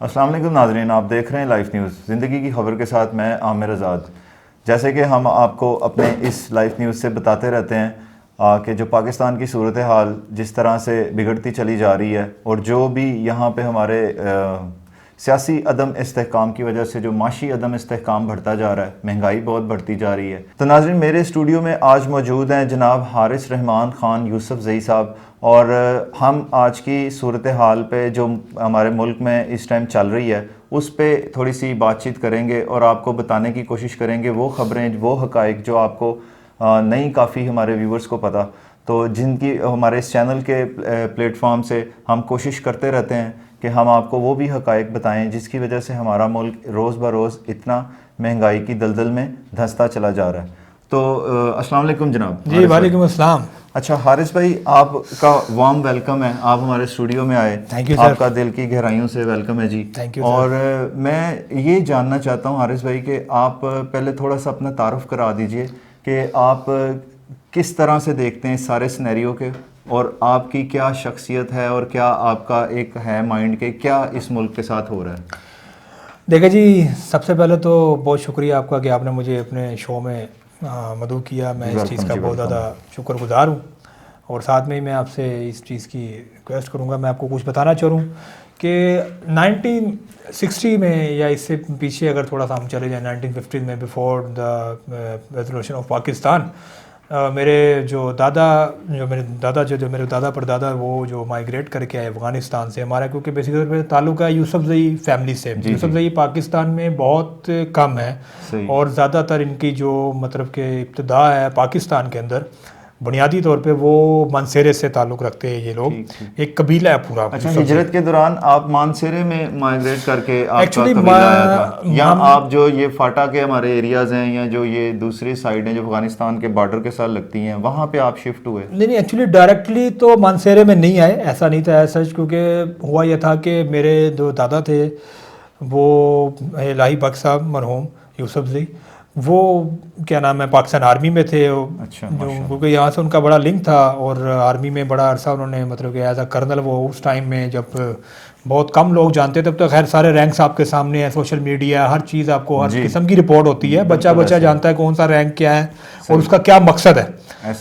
السلام علیکم ناظرین، آپ دیکھ رہے ہیں لائف نیوز زندگی کی خبر کے ساتھ میں عامر آزاد۔ جیسے کہ ہم آپ کو اپنے اس لائف نیوز سے بتاتے رہتے ہیں کہ جو پاکستان کی صورتحال جس طرح سے بگڑتی چلی جا رہی ہے اور جو بھی یہاں پہ ہمارے سیاسی عدم استحکام کی وجہ سے جو معاشی عدم استحکام بڑھتا جا رہا ہے، مہنگائی بہت بڑھتی جا رہی ہے۔ تو ناظرین، میرے اسٹوڈیو میں آج موجود ہیں جناب حارث رحمان خان یوسفزئی صاحب، اور ہم آج کی صورتحال پہ جو ہمارے ملک میں اس ٹائم چل رہی ہے اس پہ تھوڑی سی بات چیت کریں گے اور آپ کو بتانے کی کوشش کریں گے وہ خبریں، وہ حقائق جو آپ کو نہیں کافی ہمارے ویورز کو پتہ، تو جن کی ہمارے اس چینل کے پلیٹ فارم سے ہم کوشش کرتے رہتے ہیں کہ ہم آپ کو وہ بھی حقائق بتائیں جس کی وجہ سے ہمارا ملک روز بروز اتنا مہنگائی کی دلدل میں دھنستا چلا جا رہا ہے۔ تو السلام علیکم جناب۔ جی وعلیکم السلام۔ اچھا حارث بھائی، آپ کا وارم ویلکم ہے، آپ ہمارے اسٹوڈیو میں آئے، آپ کا دل کی گہرائیوں سے ویلکم ہے جی۔ اور میں یہ جاننا چاہتا ہوں حارث بھائی کہ آپ پہلے تھوڑا سا اپنا تعارف کرا دیجئے کہ آپ کس طرح سے دیکھتے ہیں اس سارے سینیریو کے، اور آپ کی کیا شخصیت ہے اور کیا آپ کا ایک ہے مائنڈ کہ کیا اس ملک کے ساتھ ہو رہا ہے۔ دیکھیں جی، سب سے پہلے تو بہت شکریہ آپ کا کہ آپ نے مجھے اپنے شو میں مدعو کیا، میں اس چیز کا بہت زیادہ شکر گزار ہوں، اور ساتھ میں ہی میں آپ سے اس چیز کی ریکویسٹ کروں گا، میں آپ کو کچھ بتانا چاہوں کہ 1960 میں یا اس سے پیچھے اگر تھوڑا سا ہم چلے جائیں 1950 میں، before the resolution of Pakistan, میرے دادا پردادا وہ جو مائیگریٹ کر کے آئے افغانستان سے، ہمارا کیونکہ بیسیکلی تعلق ہے یوسفزئی فیملی سے۔ یوسفزئی پاکستان میں بہت کم ہے، اور زیادہ تر ان کی جو مطلب کہ ابتدا ہے پاکستان کے اندر، بنیادی طور پہ وہ مانسیرے سے تعلق رکھتے ہیں یہ لوگ، ایک قبیلہ ہے پورا۔ اچھا، ہجرت کے دوران آپ مانسیرے میں مائیگریٹ کر کے آپ کا قبیلہ آیا تھا، یا آپ جو یہ فاٹا کے ہمارے ایریاز ہیں یا جو یہ دوسری سائڈ ہیں جو افغانستان کے بارڈر کے ساتھ لگتی ہیں وہاں پہ آپ شفٹ ہوئے؟ نہیں، ایکچولی ڈائریکٹلی تو مانسیرے میں نہیں آئے، ایسا نہیں تھا سچ، کیونکہ ہوا یہ تھا کہ میرے جو دادا تھے وہ الہی بخش صاحب مرحوم یوسفزئی، وہ کیا نام ہے پاکستان آرمی میں تھے، کیونکہ یہاں سے ان کا بڑا لنک تھا، اور آرمی میں بڑا عرصہ انہوں نے مطلب کہ ایز اے کرنل، وہ اس ٹائم میں جب بہت کم لوگ جانتے تھے، تب تو خیر سارے رینکس آپ کے سامنے ہیں، سوشل میڈیا ہر چیز آپ کو ہر قسم کی رپورٹ ہوتی ہے، بچہ جانتا ہے کون سا رینک کیا ہے اور اس کا کیا مقصد ہے۔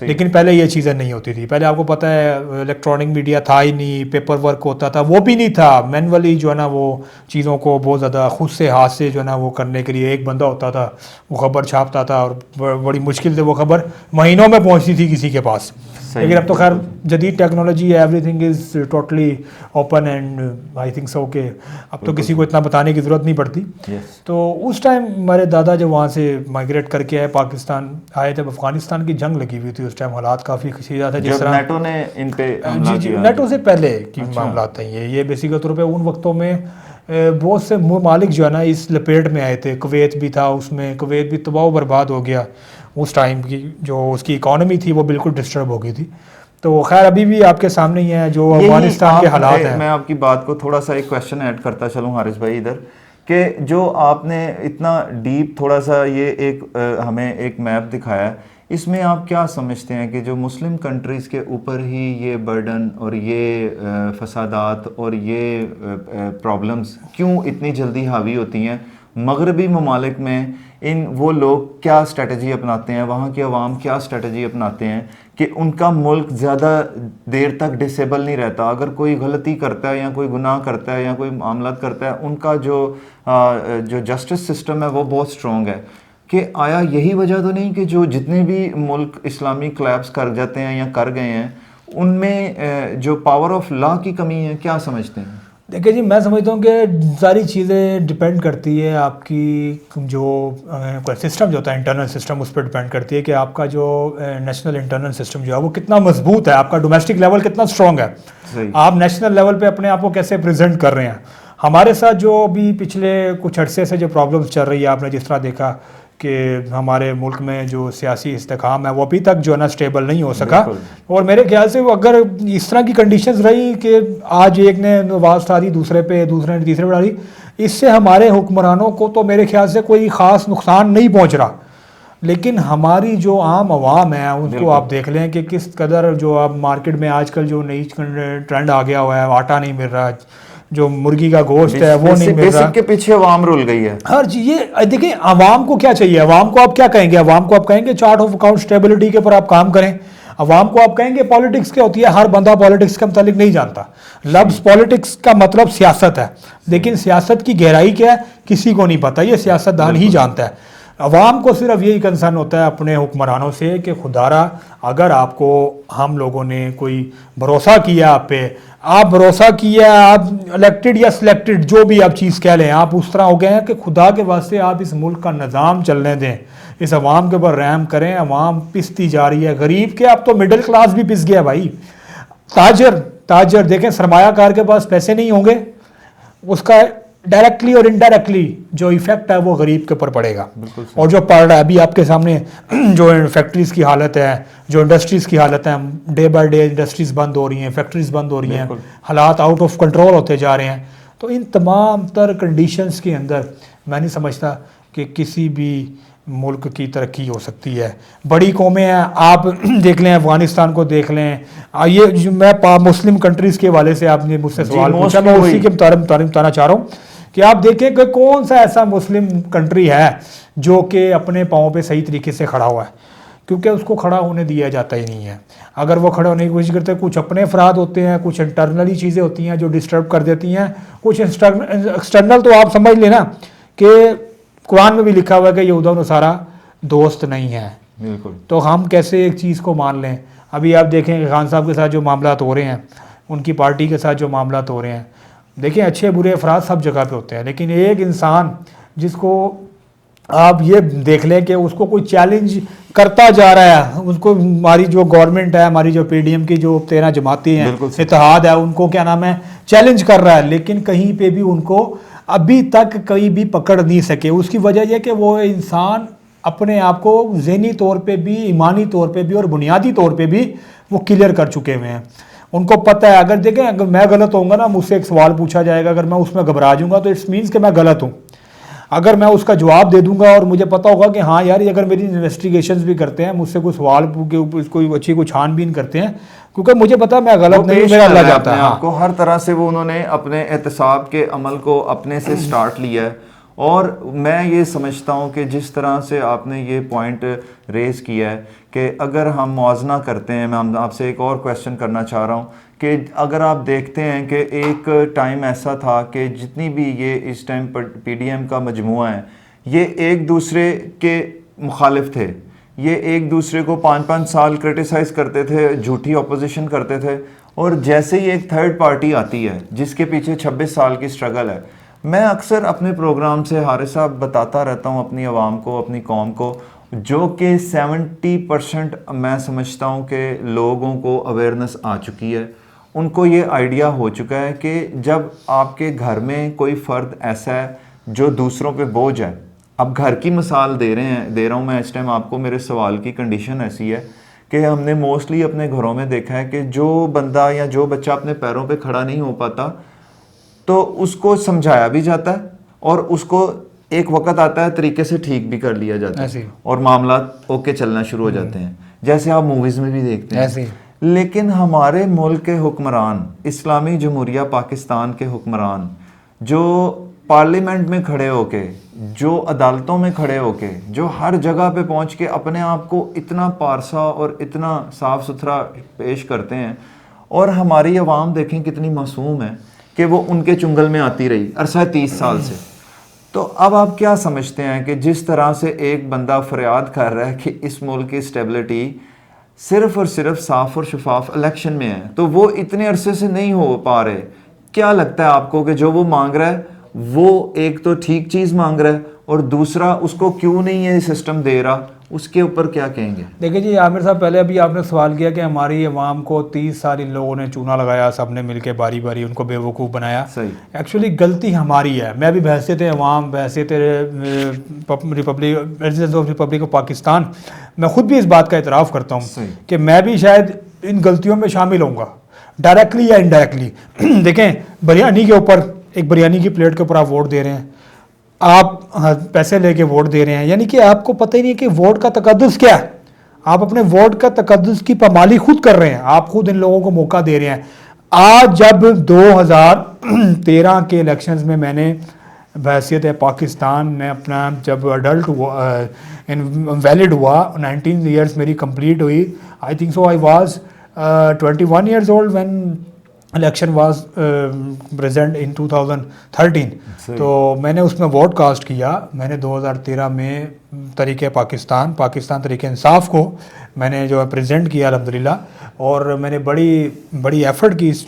لیکن پہلے یہ چیزیں نہیں ہوتی تھی، پہلے آپ کو پتہ ہے الیکٹرانک میڈیا تھا ہی نہیں، پیپر ورک ہوتا تھا، وہ بھی نہیں تھا، مینولی جو ہے نا وہ چیزوں کو بہت زیادہ خود سے ہاتھ سے جو ہے نا وہ کرنے کے لیے ایک بندہ ہوتا تھا، وہ خبر چھاپتا تھا، اور بڑی مشکل سے وہ خبر مہینوں میں پہنچتی تھی کسی کے پاس۔ لیکن اب تو خیر جدید ٹیکنالوجی ہے، every thing is totally open, and I think so کہ اب تو کسی کو اتنا بتانے کی ضرورت نہیں پڑتی۔ تو اس ٹائم ہمارے دادا جب وہاں سے مائیگریٹ کر کے پاکستان آئے، جب افغانستان کی جنگ لگی ہوئی تھی، اس ٹائم حالات کافی خشیدہ تھے، جس طرح نیٹو نے ان پہ جی نیٹو سے پہلے کی معاملات ہیں یہ بیسیکل طور پہ ان وقتوں میں بہت سے ممالک جو ہے نا اس لپیٹ میں آئے تھے، کویت بھی تھا اس میں، کویت بھی تباہ و برباد ہو گیا، اس ٹائم کی جو اس کی اکانومی تھی وہ بالکل ڈسٹرب ہو گئی تھی۔ تو خیر ابھی بھی آپ کے سامنے ہی ہے جو افغانستان کے حالات ہیں۔ میں آپ کی بات کو تھوڑا سا ایک کویشچن ایڈ کرتا چلوں حارث بھائی ادھر، کہ جو آپ نے اتنا ڈیپ تھوڑا سا یہ ایک ہمیں ایک میپ دکھایا ہے، اس میں آپ کیا سمجھتے ہیں کہ جو مسلم کنٹریز کے اوپر ہی یہ برڈن اور یہ فسادات اور یہ پرابلمز کیوں اتنی جلدی حاوی ہوتی ہیں؟ مغربی ممالک میں وہ لوگ کیا اسٹریٹجی اپناتے ہیں، وہاں کی عوام کیا اسٹریٹجی اپناتے ہیں کہ ان کا ملک زیادہ دیر تک ڈسیبل نہیں رہتا؟ اگر کوئی غلطی کرتا ہے یا کوئی گناہ کرتا ہے یا کوئی معاملات کرتا ہے، ان کا جو جسٹس سسٹم ہے وہ بہت اسٹرانگ ہے، کہ آیا یہی وجہ تو نہیں کہ جو جتنے بھی ملک اسلامی کلیپس کر جاتے ہیں یا کر گئے ہیں ان میں جو پاور آف لا کی کمی ہے؟ کیا سمجھتے ہیں؟ دیکھیں جی، میں سمجھتا ہوں کہ ساری چیزیں ڈپینڈ کرتی ہے آپ کی جو سسٹم جو ہوتا ہے انٹرنل سسٹم، اس پہ ڈپینڈ کرتی ہے کہ آپ کا جو نیشنل انٹرنل سسٹم جو ہے وہ کتنا مضبوط ہے، آپ کا ڈومیسٹک لیول کتنا اسٹرانگ ہے، آپ نیشنل لیول پہ اپنے آپ کو کیسے پریزنٹ کر رہے ہیں۔ ہمارے ساتھ جو ابھی پچھلے کچھ عرصے سے جو پرابلمس چل رہی ہے، آپ نے جس طرح دیکھا کہ ہمارے ملک میں جو سیاسی استحکام ہے وہ ابھی تک جو ہے نا اسٹیبل نہیں ہو سکا، اور میرے خیال سے وہ اگر اس طرح کی کنڈیشنز رہی کہ آج ایک نے آواز اٹھا دی دوسرے پہ، دوسرے نے تیسرے پہ ڈالی، اس سے ہمارے حکمرانوں کو تو میرے خیال سے کوئی خاص نقصان نہیں پہنچ رہا، لیکن ہماری جو عام عوام ہے ان کو آپ دیکھ لیں کہ کس قدر جو اب مارکیٹ میں آج کل جو نئی ٹرینڈ آ گیا ہوا ہے، آٹا نہیں مل رہا، جو مرغی کا گوشت ہے وہ نہیں مل رہا. بیسک کے پیچھے عوام رول گئی ہے. ہر چیز یہ دیکھیں عوام کو کیا چاہیے, عوام کو آپ کیا کہیں گے, عوام کو آپ کہیں گے چارٹ آف اکاؤنٹ اسٹیبلٹی کے اوپر آپ کام کریں, عوام کو آپ کہیں گے پالیٹکس کیا ہوتی ہے, ہر بندہ پالیٹکس کے متعلق نہیں جانتا. لفظ پالیٹکس کا مطلب سیاست ہے, لیکن سیاست کی گہرائی کیا ہے کسی کو نہیں پتہ, یہ سیاست دان ہی جانتا ہے. عوام کو صرف یہی کنسرن ہوتا ہے اپنے حکمرانوں سے کہ خدارا اگر آپ کو ہم لوگوں نے کوئی بھروسہ کیا آپ پہ, آپ بھروسہ کیا, آپ الیکٹڈ یا سلیکٹڈ جو بھی آپ چیز کہہ لیں, آپ اس طرح ہو گئے ہیں کہ خدا کے واسطے آپ اس ملک کا نظام چلنے دیں, اس عوام کے اوپر رحم کریں. عوام پستی جا رہی ہے, غریب کے اب تو مڈل کلاس بھی پس گیا بھائی. تاجر دیکھیں سرمایہ کار کے پاس پیسے نہیں ہوں گے, اس کا ڈائریکٹلی اور انڈائریکٹلی جو ایفیکٹ ہے وہ غریب کے اوپر پڑے گا. اور جو پڑ رہا ہے ابھی آپ کے سامنے جو فیکٹریز کی حالت ہے, جو انڈسٹریز کی حالت ہے, ڈے بائی ڈے انڈسٹریز بند ہو رہی ہیں, فیکٹریز بند ہو رہی ہیں, حالات آؤٹ آف کنٹرول ہوتے جا رہے ہیں. تو ان تمام تر کنڈیشنز کے اندر میں نہیں سمجھتا کہ کسی بھی ملک کی ترقی ہو سکتی ہے. بڑی قومیں ہیں, آپ دیکھ لیں افغانستان کو دیکھ لیں, یہ میں مسلم کنٹریز کے حوالے سے آپ نے مجھ سے سوال پوچھا, میں اسی کے بتانا چاہ رہا ہوں کہ آپ دیکھیں کہ کون سا ایسا مسلم کنٹری ہے جو کہ اپنے پاؤں پہ صحیح طریقے سے کھڑا ہوا ہے, کیونکہ اس کو کھڑا ہونے دیا جاتا ہی نہیں ہے. اگر وہ کھڑے ہونے کی کوشش کرتے ہیں, کچھ اپنے افراد ہوتے ہیں, کچھ انٹرنلی چیزیں ہوتی ہیں جو ڈسٹرب کر دیتی ہیں, کچھ ایکسٹرنل تو آپ سمجھ لیں نا کہ قرآن میں بھی لکھا ہوا ہے کہ یہود و نصارہ دوست نہیں ہیں. بالکل. تو ہم کیسے ایک چیز کو مان لیں. ابھی آپ دیکھیں کہ خان صاحب کے ساتھ جو معاملات ہو رہے ہیں, ان کی پارٹی کے ساتھ جو معاملات ہو رہے ہیں, دیکھیں اچھے برے افراد سب جگہ پہ ہوتے ہیں, لیکن ایک انسان جس کو آپ یہ دیکھ لیں کہ اس کو کوئی چیلنج کرتا جا رہا ہے, اس کو ہماری جو گورنمنٹ ہے, ہماری جو پی ڈی ایم کی جو 13 جماعتیں ہیں, اتحاد ہے, ان کو کیا نام ہے چیلنج کر رہا ہے, لیکن کہیں پہ بھی ان کو ابھی تک کہیں بھی پکڑ نہیں سکے. اس کی وجہ یہ کہ وہ انسان اپنے آپ کو ذہنی طور پہ بھی, ایمانی طور پہ بھی اور بنیادی طور پہ بھی وہ کلیئر کر چکے ہوئے ہیں. ان کو پتہ ہے اگر دیکھیں اگر میں غلط ہوں گا نا, مجھ سے ایک سوال پوچھا جائے گا, اگر میں اس میں گھبرا جاؤں گا تو اٹس مینس کہ میں غلط ہوں. اگر میں اس کا جواب دے دوں گا اور مجھے پتہ ہوگا کہ ہاں یار اگر میری انویسٹیگیشنز بھی کرتے ہیں, مجھ سے کوئی سوال کوئی اچھی کوئی چھان بین کرتے ہیں, کیونکہ مجھے پتا میں غلط نہیں, میرا اللہ جاتا ہے. آپ کو ہر طرح سے وہ انہوں نے اپنے احتساب کے عمل کو اپنے سے سٹارٹ لیا ہے. اور میں یہ سمجھتا ہوں کہ جس طرح سے آپ نے یہ پوائنٹ ریز کیا ہے کہ اگر ہم موازنہ کرتے ہیں, میں آپ سے ایک اور کویسچن کرنا چاہ رہا ہوں کہ اگر آپ دیکھتے ہیں کہ ایک ٹائم ایسا تھا کہ جتنی بھی یہ اس ٹائم پی ڈی ایم کا مجموعہ ہے, یہ ایک دوسرے کے مخالف تھے, یہ ایک دوسرے کو 5-5 سال کرٹیسائز کرتے تھے, جھوٹی اپوزیشن کرتے تھے, اور جیسے ہی ایک تھرڈ پارٹی آتی ہے جس کے پیچھے 26 سال کی سٹرگل ہے. میں اکثر اپنے پروگرام سے حارث صاحب بتاتا رہتا ہوں اپنی عوام کو, اپنی قوم کو, جو کہ 70% میں سمجھتا ہوں کہ لوگوں کو اویئرنس آ چکی ہے, ان کو یہ آئیڈیا ہو چکا ہے کہ جب آپ کے گھر میں کوئی فرد ایسا ہے جو دوسروں پہ بوجھ ہے. اب گھر کی مثال دے رہا ہوں میں اس ٹائم آپ کو. میرے سوال کی کنڈیشن ایسی ہے کہ ہم نے موسٹلی اپنے گھروں میں دیکھا ہے کہ جو بندہ یا جو بچہ اپنے پیروں پہ کھڑا نہیں ہو پاتا تو اس کو سمجھایا بھی جاتا ہے اور اس کو ایک وقت آتا ہے طریقے سے ٹھیک بھی کر لیا جاتا ہے اور معاملات اوکے چلنا شروع ہو جاتے ہیں, جیسے آپ موویز میں بھی دیکھتے ہیں. لیکن ہمارے ملک کے حکمران, اسلامی جمہوریہ پاکستان کے حکمران, جو پارلیمنٹ میں کھڑے ہو کے, جو عدالتوں میں کھڑے ہو کے, جو ہر جگہ پہ پہنچ کے اپنے آپ کو اتنا پارسا اور اتنا صاف ستھرا پیش کرتے ہیں, اور ہماری عوام دیکھیں کتنی معصوم ہے کہ وہ ان کے چنگل میں آتی رہی عرصہ 30 سال سے. تو اب آپ کیا سمجھتے ہیں کہ جس طرح سے ایک بندہ فریاد کر رہا ہے کہ اس ملک کی اسٹیبلٹی صرف اور صرف صاف اور شفاف الیکشن میں ہے, تو وہ اتنے عرصے سے نہیں ہو پا رہے. کیا لگتا ہے آپ کو کہ جو وہ مانگ رہا ہے وہ ایک تو ٹھیک چیز مانگ رہا ہے, اور دوسرا اس کو کیوں نہیں یہ سسٹم دے رہا, اس کے اوپر کیا کہیں گے؟ دیکھیں جی عامر صاحب, پہلے ابھی آپ نے سوال کیا کہ ہماری عوام کو 30 سال ان لوگوں نے چونا لگایا, سب نے مل کے باری باری ان کو بیوقوف بنایا. صحیح. ایکچولی غلطی ہماری ہے. میں بھی بحیثیت عوام, بحیثیت ریپبلک آف پاکستان, میں خود بھی اس بات کا اعتراف کرتا ہوں کہ میں بھی شاید ان غلطیوں میں شامل ہوں گا, ڈائریکٹلی یا انڈائریکٹلی. دیکھیں بریانی کے اوپر, ایک بریانی کی پلیٹ کے اوپر آپ ووٹ دے رہے ہیں, آپ پیسے لے کے ووٹ دے رہے ہیں, یعنی کہ آپ کو پتہ ہی نہیں کہ ووٹ کا تقدس کیا ہے. آپ اپنے ووٹ کا تقدس کی پامالی خود کر رہے ہیں, آپ خود ان لوگوں کو موقع دے رہے ہیں. آج جب 2013 کے الیکشنز میں میں نے بحیثیت پاکستان میں اپنا جب اڈلٹ ہوا ویلڈ ہوا 19 ایئرس میری کمپلیٹ ہوئی, I think so I was 21 years old when election was present in 2013. تو میں نے اس میں ووٹ کاسٹ کیا. میں نے 2013 میں تحریک پاکستان تحریک انصاف کو میں نے جو ہے پریزنٹ کیا الحمدللہ, اور میں نے بڑی ایفرٹ کی اس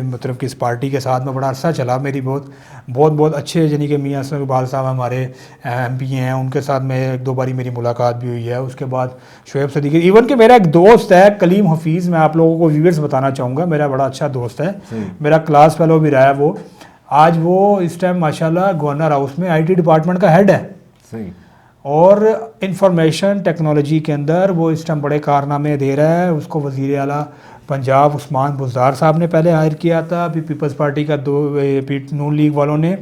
مطلب کہ اس پارٹی کے ساتھ میں بڑا عرصہ چلا. میری بہت اچھے یعنی کہ میاں اسلم اقبال صاحب ہمارے ایم پی ہیں, ان کے ساتھ میں 1-2 باری میری ملاقات بھی ہوئی ہے. اس کے بعد شعیب صدیقی, ایون کہ میرا ایک دوست ہے کلیم حفیظ, میں آپ لوگوں کو ویورز بتانا چاہوں گا, میرا بڑا اچھا دوست ہے, میرا کلاس فیلو بھی رہا ہے وہ. آج وہ اس ٹائم ماشاءاللہ گورنر ہاؤس میں IT ڈپارٹمنٹ کا ہیڈ ہے, اور انفارمیشن ٹیکنالوجی کے اندر وہ اس ٹائم بڑے کارنامے دے رہا ہے. اس کو وزیر اعلیٰ پنجاب عثمان بزدار صاحب نے پہلے ہائر کیا تھا. ابھی پیپلز پارٹی کا نون لیگ والوں نے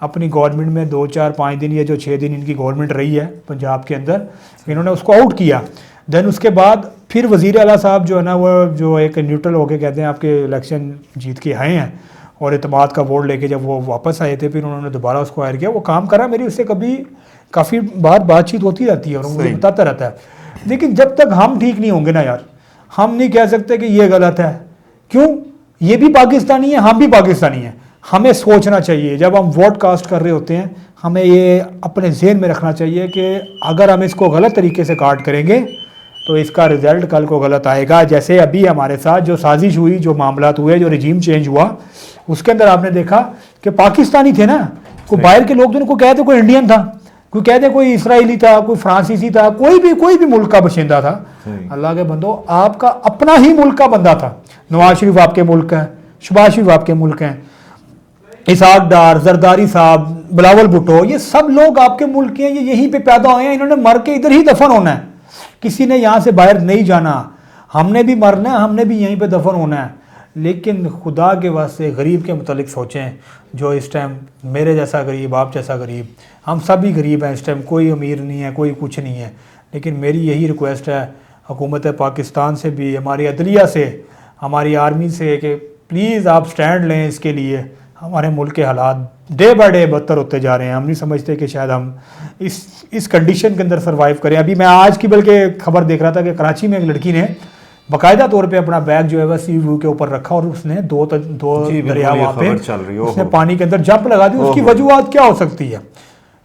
اپنی گورنمنٹ میں 2-4-5 دن یا جو 6 دن ان کی گورنمنٹ رہی ہے پنجاب کے اندر, انہوں نے اس کو آؤٹ کیا. دین اس کے بعد پھر وزیر اعلیٰ صاحب جو ہے نا وہ جو ایک نیوٹرل ہو کے کہتے ہیں آپ کے الیکشن جیت کے آئے ہیں, اور اعتماد کا ووٹ لے کے جب وہ واپس آئے تھے پھر انہوں نے دوبارہ اس کو ہائر کیا. وہ کام کرا, میری اس سے کافی بار بات چیت ہوتی رہتی ہے اور مجھے بتاتا رہتا ہے. لیکن جب تک ہم ٹھیک نہیں ہوں گے نا یار, ہم نہیں کہہ سکتے کہ یہ غلط ہے. کیوں؟ یہ بھی پاکستانی ہے, ہم بھی پاکستانی ہیں. ہمیں سوچنا چاہیے جب ہم ووٹ کاسٹ کر رہے ہوتے ہیں, ہمیں یہ اپنے ذہن میں رکھنا چاہیے کہ اگر ہم اس کو غلط طریقے سے کاٹ کریں گے تو اس کا رزلٹ کل کو غلط آئے گا. جیسے ابھی ہمارے ساتھ جو سازش ہوئی, جو معاملات ہوئے, جو رجیم چینج ہوا, اس کے اندر آپ نے دیکھا کہ پاکستانی تھے نا, کوئی باہر کے لوگ تو ان کو کہتے کوئی انڈین تھا, کوئی کہتے کوئی اسرائیلی تھا, کوئی فرانسیسی تھا, کوئی بھی ملک کا باشندہ تھا. اللہ کے بندو, آپ کا اپنا ہی ملک کا بندہ تھا. نواز شریف آپ کے ملک کا ہے, شہباز شریف آپ کے ملک ہیں, اسحاق ڈار, زرداری صاحب, بلاول بھٹو, یہ سب لوگ آپ کے ملک کے ہیں. یہ یہیں پہ پیدا ہوئے ہیں, انہوں نے مر کے ادھر ہی دفن ہونا ہے. کسی نے یہاں سے باہر نہیں جانا. ہم نے بھی مرنا ہے, ہم نے بھی یہیں پہ دفن ہونا ہے. لیکن خدا کے واسطے غریب کے متعلق سوچیں. جو اس ٹائم میرے جیسا غریب, آپ جیسا غریب, ہم سب ہی غریب ہیں اس ٹائم. کوئی امیر نہیں ہے, کوئی کچھ نہیں ہے. لیکن میری یہی ریکویسٹ ہے حکومت پاکستان سے بھی, ہماری عدلیہ سے, ہماری آرمی سے, کہ پلیز آپ سٹینڈ لیں اس کے لیے. ہمارے ملک کے حالات ڈے بائی ڈے بدتر ہوتے جا رہے ہیں. ہم نہیں سمجھتے کہ شاید ہم اس کنڈیشن کے اندر سروائیو کریں. ابھی میں آج کی بلکہ خبر دیکھ رہا تھا کہ کراچی میں ایک لڑکی نے باقاعدہ طور پہ اپنا بیگ جو ہے وہ سی ویو کے اوپر رکھا, اور اس نے دو دریا وہاں پہ اس نے پانی کے اندر جمپ لگا دی. اس کی وجوہات کیا ہو سکتی ہے؟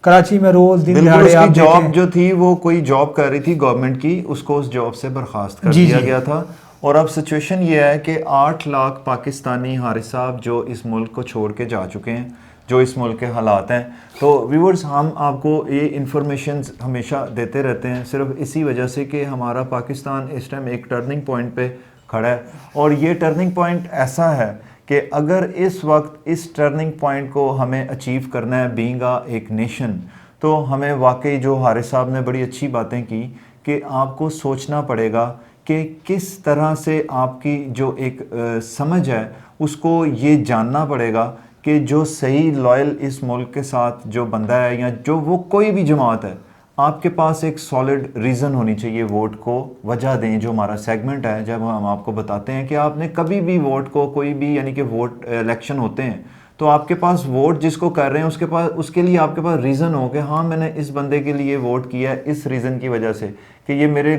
کراچی میں روز دن دہاڑے آپ جاب جو تھی وہ کوئی جاب کر رہی تھی گورنمنٹ کی, اس کو اس جاب سے برخاست کر دیا گیا تھا. اور اب سچویشن یہ ہے کہ 8 لاکھ پاکستانی حارث صاحب جو اس ملک کو چھوڑ کے جا چکے ہیں, جو اس ملک کے حالات ہیں. تو ویورز, ہم آپ کو یہ انفارمیشنز ہمیشہ دیتے رہتے ہیں صرف اسی وجہ سے کہ ہمارا پاکستان اس ٹائم ایک ٹرننگ پوائنٹ پہ کھڑا ہے. اور یہ ٹرننگ پوائنٹ ایسا ہے کہ اگر اس وقت اس ٹرننگ پوائنٹ کو ہمیں اچیو کرنا ہے بینگ ایک نیشن, تو ہمیں واقعی جو حارث صاحب نے بڑی اچھی باتیں کی کہ آپ کو سوچنا پڑے گا کہ کس طرح سے آپ کی جو ایک سمجھ ہے اس کو یہ جاننا پڑے گا کہ جو صحیح لائل اس ملک کے ساتھ جو بندہ ہے, یا جو وہ کوئی بھی جماعت ہے, آپ کے پاس ایک سالڈ ریزن ہونی چاہیے ووٹ کو وجہ دیں. جو ہمارا سیگمنٹ ہے جب ہم آپ کو بتاتے ہیں کہ آپ نے کبھی بھی ووٹ کو کوئی بھی, یعنی کہ ووٹ الیکشن ہوتے ہیں تو آپ کے پاس ووٹ جس کو کر رہے ہیں اس کے لیے آپ کے پاس ریزن ہو کہ ہاں میں نے اس بندے کے لیے ووٹ کیا ہے اس ریزن کی وجہ سے کہ یہ میرے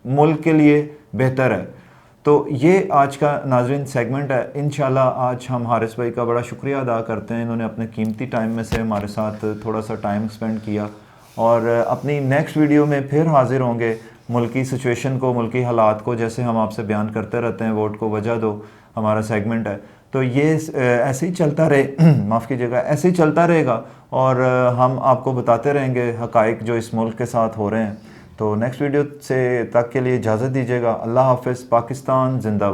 ملک کے لیے بہتر ہے. تو یہ آج کا ناظرین سیگمنٹ ہے. انشاءاللہ آج ہم حارث بھائی کا بڑا شکریہ ادا کرتے ہیں, انہوں نے اپنے قیمتی ٹائم میں سے ہمارے ساتھ تھوڑا سا ٹائم سپینڈ کیا, اور اپنی نیکسٹ ویڈیو میں پھر حاضر ہوں گے. ملکی سچویشن کو, ملکی حالات کو جیسے ہم آپ سے بیان کرتے رہتے ہیں, ووٹ کو وجہ دو ہمارا سیگمنٹ ہے. تو یہ ایسے ہی چلتا رہے معاف کیجیے گا, ایسے ہی چلتا رہے گا, اور ہم آپ کو بتاتے رہیں گے حقائق جو اس ملک کے ساتھ ہو رہے ہیں. تو نیکسٹ ویڈیو سے تک کے لیے اجازت دیجیے گا. اللہ حافظ. پاکستان زندہ باد.